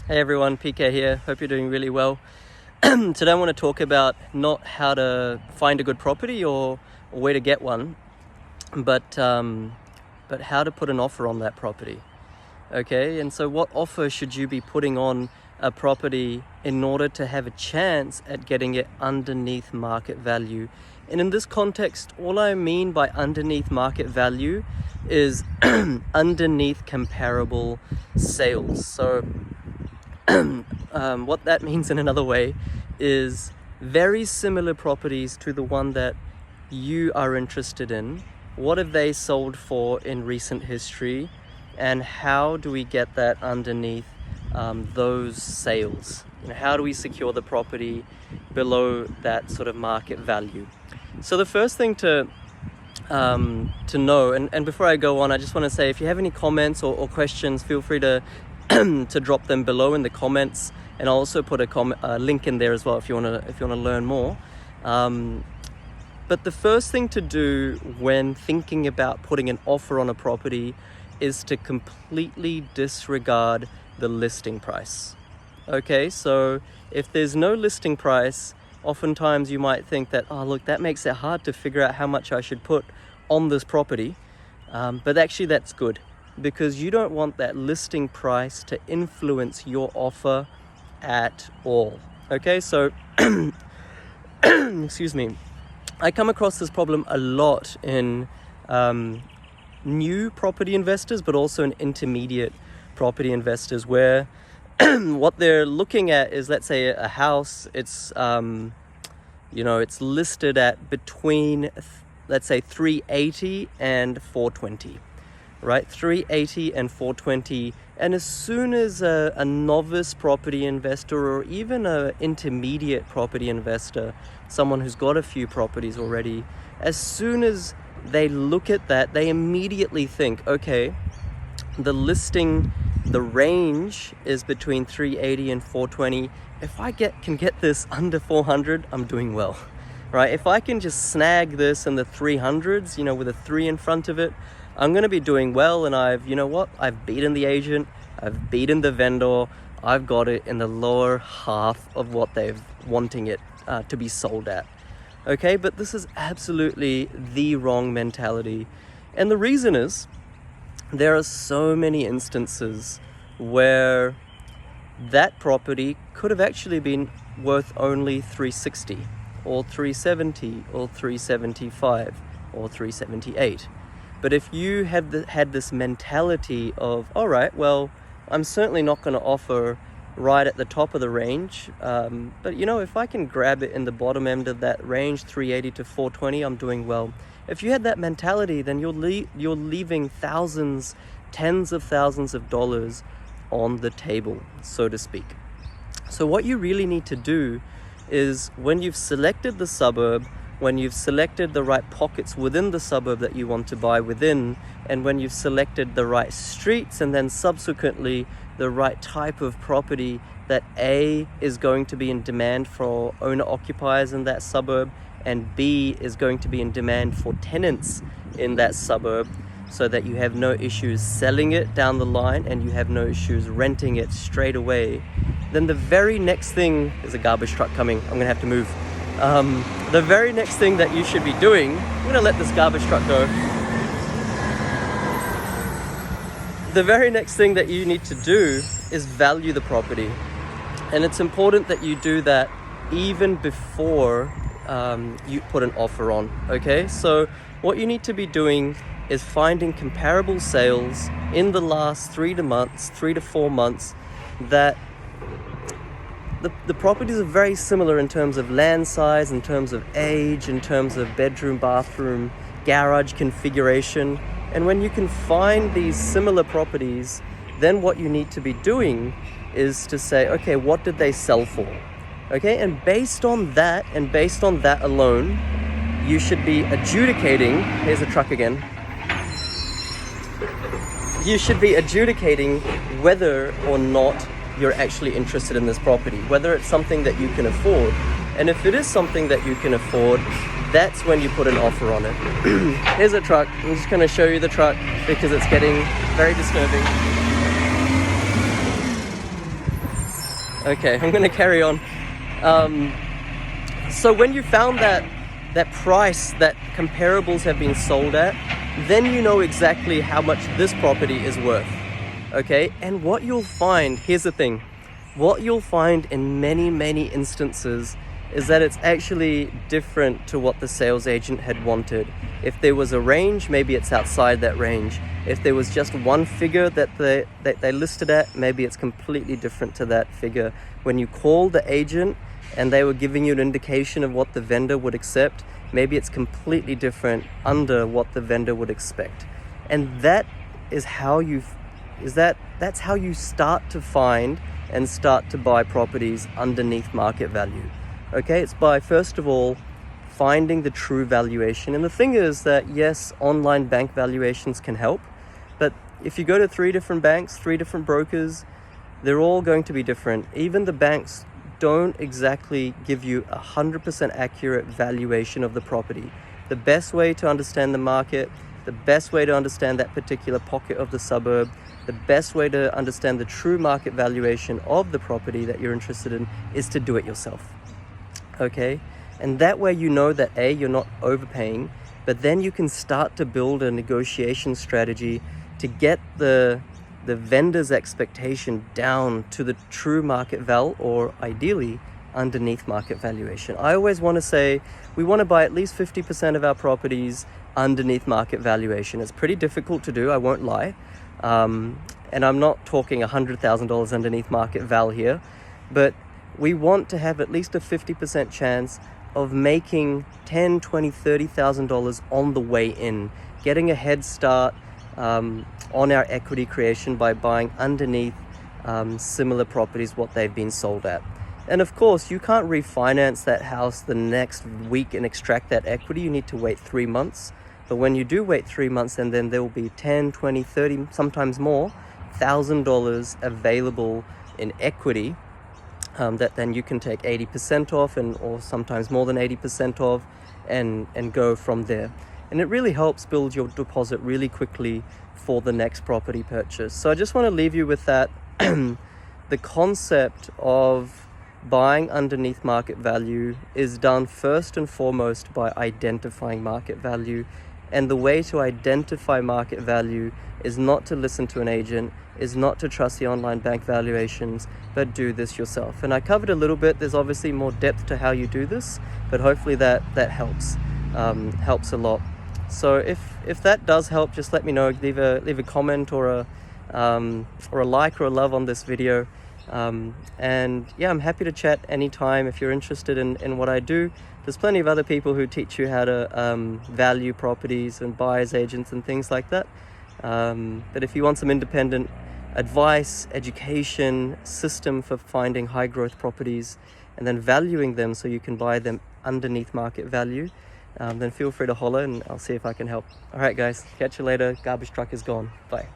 Hey everyone, PK here. Hope you're doing really well. Today I want to talk about not how to find a good property or where to get one, but how to put an offer on that property. Okay, and so what offer should you be putting on a property in order to have a chance at getting it underneath market value? And in this context, all I mean by underneath market value is underneath comparable sales. So what that means in another way is very similar properties to the one that you are interested in. What have they sold for in recent history, and how do we get that underneath those sales? How do we secure the property below that sort of market value? So the first thing to know, and before I go on, I just want to say, if you have any comments or questions, feel free to to drop them below in the comments, and I'll also put a link in there as well if you want to learn more. But the first thing to do when thinking about putting an offer on a property is to completely disregard the listing price. Okay, so if there's no listing price, oftentimes you might think that, oh look, that makes it hard to figure out how much I should put on this property. But actually that's good, because you don't want that listing price to influence your offer at all. Okay, so excuse me, I come across this problem a lot in new property investors, but also in intermediate property investors, where what they're looking at is, let's say, a house. It's it's listed at between, let's say, 380 and 420. Right, 380 and 420, and as soon as a novice property investor, or even an intermediate property investor, someone who's got a few properties already, as soon as they look at that, they immediately think, okay, the range is between 380 and 420. If I can get this under 400, I'm doing well. Right, if I can just snag this in the 300s, with a 3 in front of it, I'm going to be doing well. And I've beaten the agent, I've beaten the vendor, I've got it in the lower half of what they're wanting it to be sold at. Okay, but this is absolutely the wrong mentality. And the reason is, there are so many instances where that property could have actually been worth only 360 or 370 or 375 or 378. But if you had this mentality of, all right, well, I'm certainly not going to offer right at the top of the range, but if I can grab it in the bottom end of that range, 380 to 420, I'm doing well. If you had that mentality, then you're leaving thousands, tens of thousands of dollars on the table, so to speak. So what you really need to do is, when you've selected the suburb, when you've selected the right pockets within the suburb that you want to buy within, and when you've selected the right streets, and then subsequently the right type of property that A, is going to be in demand for owner-occupiers in that suburb, and B, is going to be in demand for tenants in that suburb, so that you have no issues selling it down the line and you have no issues renting it straight away, then the very next thing is a garbage truck coming. I'm gonna have to move. The very next thing that you should be doing, I'm going to let this garbage truck go. The very next thing that you need to do is value the property. And it's important that you do that even before you put an offer on, okay? So what you need to be doing is finding comparable sales in the last 3 to 4 months that the properties are very similar in terms of land size, in terms of age, in terms of bedroom, bathroom, garage configuration. And when you can find these similar properties, then what you need to be doing is to say, okay, what did they sell for? Okay, and based on that alone, you should be adjudicating, here's a truck again, you should be adjudicating whether or not you're actually interested in this property, whether it's something that you can afford. And if it is something that you can afford, that's when you put an offer on it. Here's a truck. I'm just going to show you the truck because it's getting very disturbing. Okay, I'm gonna carry on. So when you found that price that comparables have been sold at, then you know exactly how much this property is worth. Okay, and what you'll find, here's the thing, what you'll find in many instances is that it's actually different to what the sales agent had wanted. If there was a range, maybe it's outside that range. If there was just one figure that they listed at, maybe it's completely different to that figure. When you call the agent and they were giving you an indication of what the vendor would accept, maybe it's completely different under what the vendor would expect. And that is how that's how you start to find and start to buy properties underneath market value. Okay, it's by first of all finding the true valuation. And the thing is that yes, online bank valuations can help, but if you go to 3 different banks, 3 different brokers, they're all going to be different. Even the banks don't exactly give you 100% accurate valuation of the property. The best way to understand the market, the best way to understand that particular pocket of the suburb, the best way to understand the true market valuation of the property that you're interested in is to do it yourself. Okay? And that way you know that A, you're not overpaying, but then you can start to build a negotiation strategy to get the vendor's expectation down to the true market val, or ideally underneath market valuation. I always want to say we want to buy at least 50% of our properties underneath market valuation. It's pretty difficult to do, I won't lie. And I'm not talking $100,000 underneath market val here, but we want to have at least a 50% chance of making $10,000, $20,000, $30,000 on the way in, getting a head start on our equity creation by buying underneath similar properties what they've been sold at. And of course, you can't refinance that house the next week and extract that equity. You need to wait 3 months. But when you do wait 3 months, and then there will be 10, 20, 30, sometimes more, $1,000 available in equity that then you can take 80% off, or sometimes more than 80% off, and go from there. And it really helps build your deposit really quickly for the next property purchase. So I just want to leave you with that. The concept of buying underneath market value is done first and foremost by identifying market value. And the way to identify market value is not to listen to an agent, is not to trust the online bank valuations, but do this yourself. And I covered a little bit. There's obviously more depth to how you do this, but hopefully that helps a lot. So if that does help, just let me know. Leave a comment or a like or a love on this video. And yeah, I'm happy to chat anytime if you're interested in what I do. There's plenty of other people who teach you how to value properties and buyer's agents and things like that. But if you want some independent advice, education, system for finding high growth properties and then valuing them so you can buy them underneath market value, then feel free to holler and I'll see if I can help. All right, guys, catch you later. Garbage truck is gone. Bye.